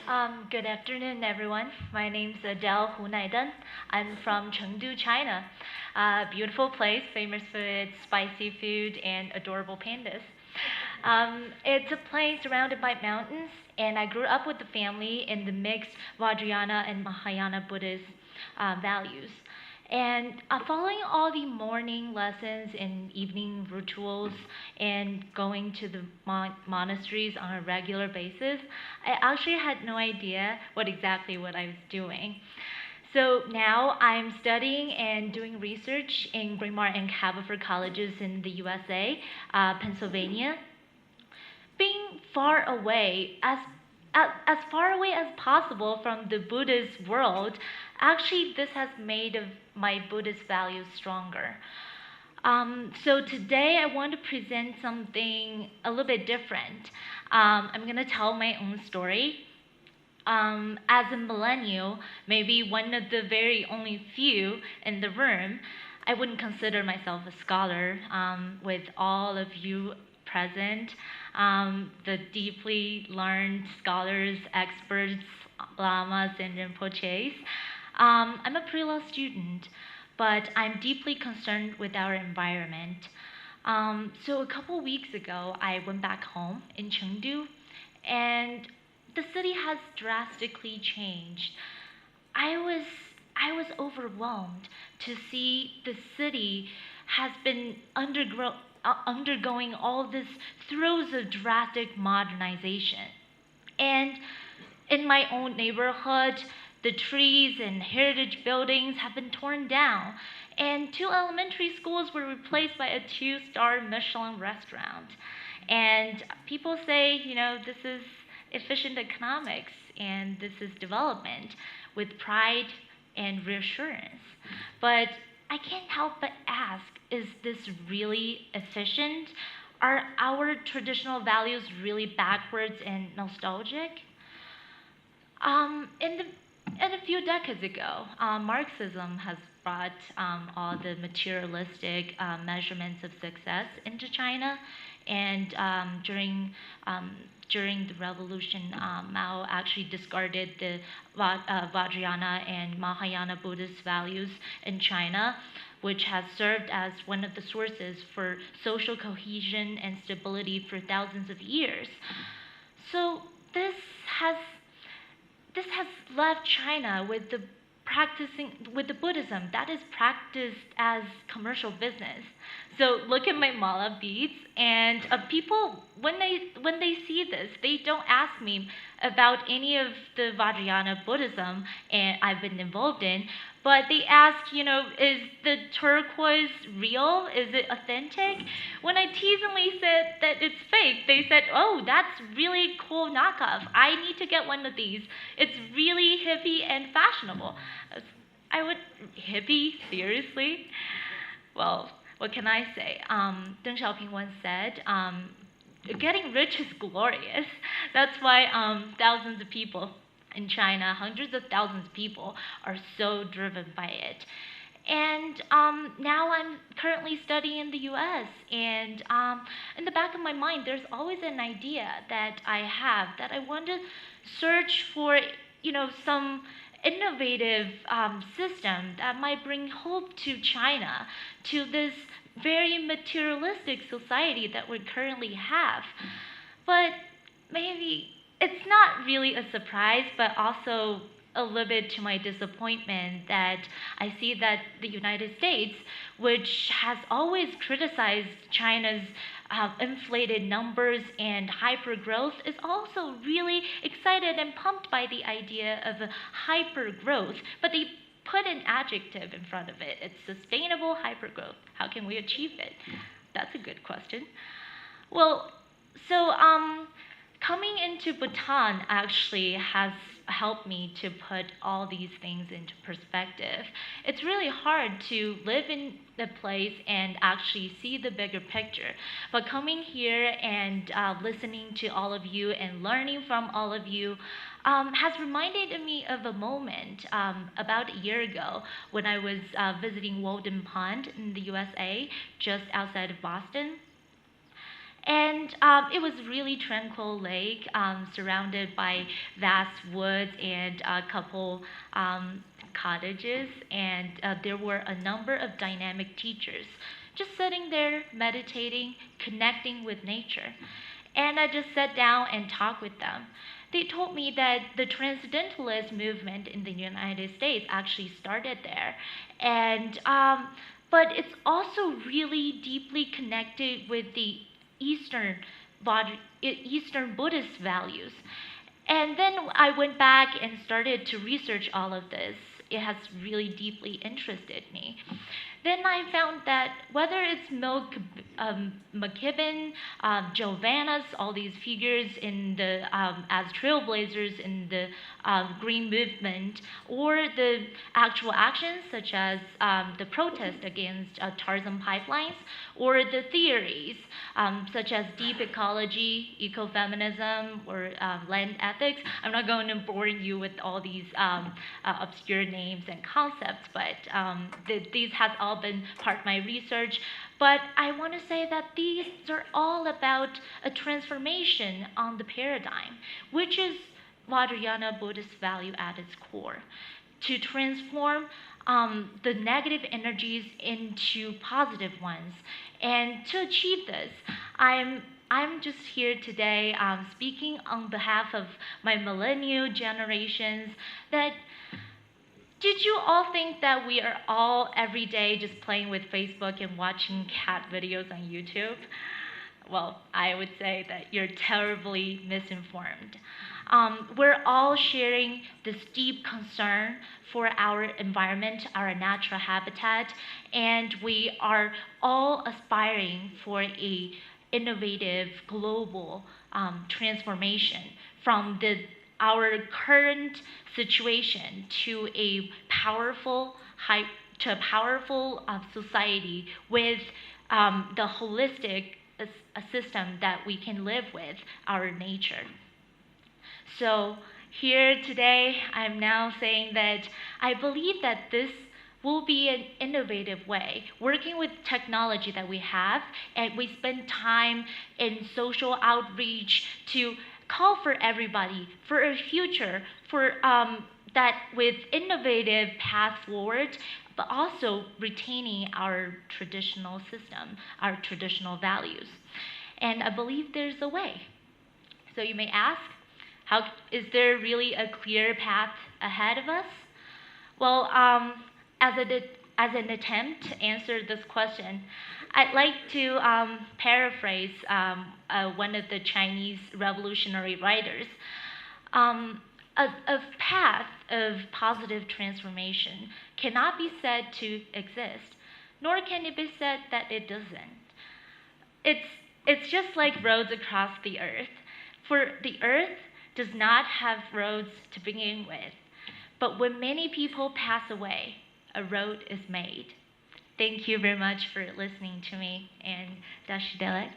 Good afternoon, everyone. My name's Adele Naidan. I'm from Chengdu, China. Beautiful place, famous for its spicy food and adorable pandas. It's a place surrounded by mountains, and I grew up with the family in the mixed Vajrayana and Mahayana Buddhist values. And following all the morning lessons and evening rituals and going to the monasteries on a regular basis, I actually had no idea what I was doing. So now I'm studying and doing research in Bryn and Haverford colleges in the USA, Pennsylvania. Being far away, as far away as possible from the Buddhist world, actually this has made of my Buddhist values stronger. So today I want to present something a little bit different. I'm going to tell my own story. As a millennial, maybe one of the very only few in the room, I wouldn't consider myself a scholar. With all of you present, the deeply learned scholars, experts, lamas, and rinpoches. I'm a pre-law student, but I'm deeply concerned with our environment. So a couple weeks ago, I went back home in Chengdu, and the city has drastically changed. I was overwhelmed to see the city has been undergoing all this throes of drastic modernization. And in my own neighborhood, the trees and heritage buildings have been torn down, and 2 elementary schools were replaced by a 2-star Michelin restaurant. And people say, this is efficient economics and this is development with pride and reassurance. But I can't help but ask, is this really efficient? Are our traditional values really backwards and nostalgic? In a few decades ago, Marxism has brought all the materialistic measurements of success into China, and during the revolution, Mao actually discarded the Vajrayana and Mahayana Buddhist values in China, which has served as one of the sources for social cohesion and stability for thousands of years. So this has left China with the Buddhism that is practiced as commercial business. So look at my mala beads, and people when they see this, they don't ask me about any of the Vajrayana Buddhism and I've been involved in, but they ask, is the turquoise real? Is it authentic? When I teasingly said that it's fake, they said, oh, that's really cool knockoff. I need to get one of these. It's really hippie and fashionable. I would, hippie? Seriously? Well, what can I say? Deng Xiaoping once said, getting rich is glorious. That's why thousands of people in China, hundreds of thousands of people, are so driven by it. And now I'm currently studying in the US, and in the back of my mind, there's always an idea that I have that I want to search for, some innovative system that might bring hope to China, to this very materialistic society that we currently have. But maybe it's not really a surprise, but also a little bit to my disappointment that I see that the United States, which has always criticized China's inflated numbers and hyper growth, is also really excited and pumped by the idea of hyper growth. But they put an adjective in front of it. It's sustainable hyper growth. How can we achieve it? That's a good question. Well, so coming into Bhutan actually has helped me to put all these things into perspective. It's really hard to live in the place and actually see the bigger picture. But coming here and listening to all of you and learning from all of you has reminded me of a moment about a year ago when I was visiting Walden Pond in the USA, just outside of Boston. And it was really tranquil lake, surrounded by vast woods and a couple cottages. And there were a number of dynamic teachers just sitting there, meditating, connecting with nature. And I just sat down and talked with them. They told me that the transcendentalist movement in the United States actually started there. And but it's also really deeply connected with the Eastern, Eastern Buddhist values. And then I went back and started to research all of this. It has really deeply interested me. Then I found that whether it's McKibben, Giovanna's, all these figures in the as trailblazers in the green movement, or the actual actions such as the protest against Tarzan pipelines, or the theories such as deep ecology, ecofeminism, or land ethics. I'm not going to bore you with all these obscure names and concepts, but these has all been part of my research. But I want to say that these are all about a transformation on the paradigm, which is Vajrayana Buddhist value at its core, to transform the negative energies into positive ones. And to achieve this, I'm just here today speaking on behalf of my millennial generations that did you all think that we are all every day just playing with Facebook and watching cat videos on YouTube? Well, I would say that you're terribly misinformed. We're all sharing this deep concern for our environment, our natural habitat, and we are all aspiring for a innovative global transformation from our current situation to a powerful society with the holistic a system that we can live with our nature. So here today, I'm now saying that I believe that this will be an innovative way, working with technology that we have, and we spend time in social outreach to call for everybody for a future, for that with innovative path forward, but also retaining our traditional system, our traditional values. And I believe there's a way. So you may ask, how is there really a clear path ahead of us? Well, as an attempt to answer this question, I'd like to paraphrase one of the Chinese revolutionary writers. A path of positive transformation cannot be said to exist, nor can it be said that it doesn't. It's just like roads across the earth. For the earth does not have roads to begin with, but when many people pass away, a road is made. Thank you very much for listening to me, and Dashidelek.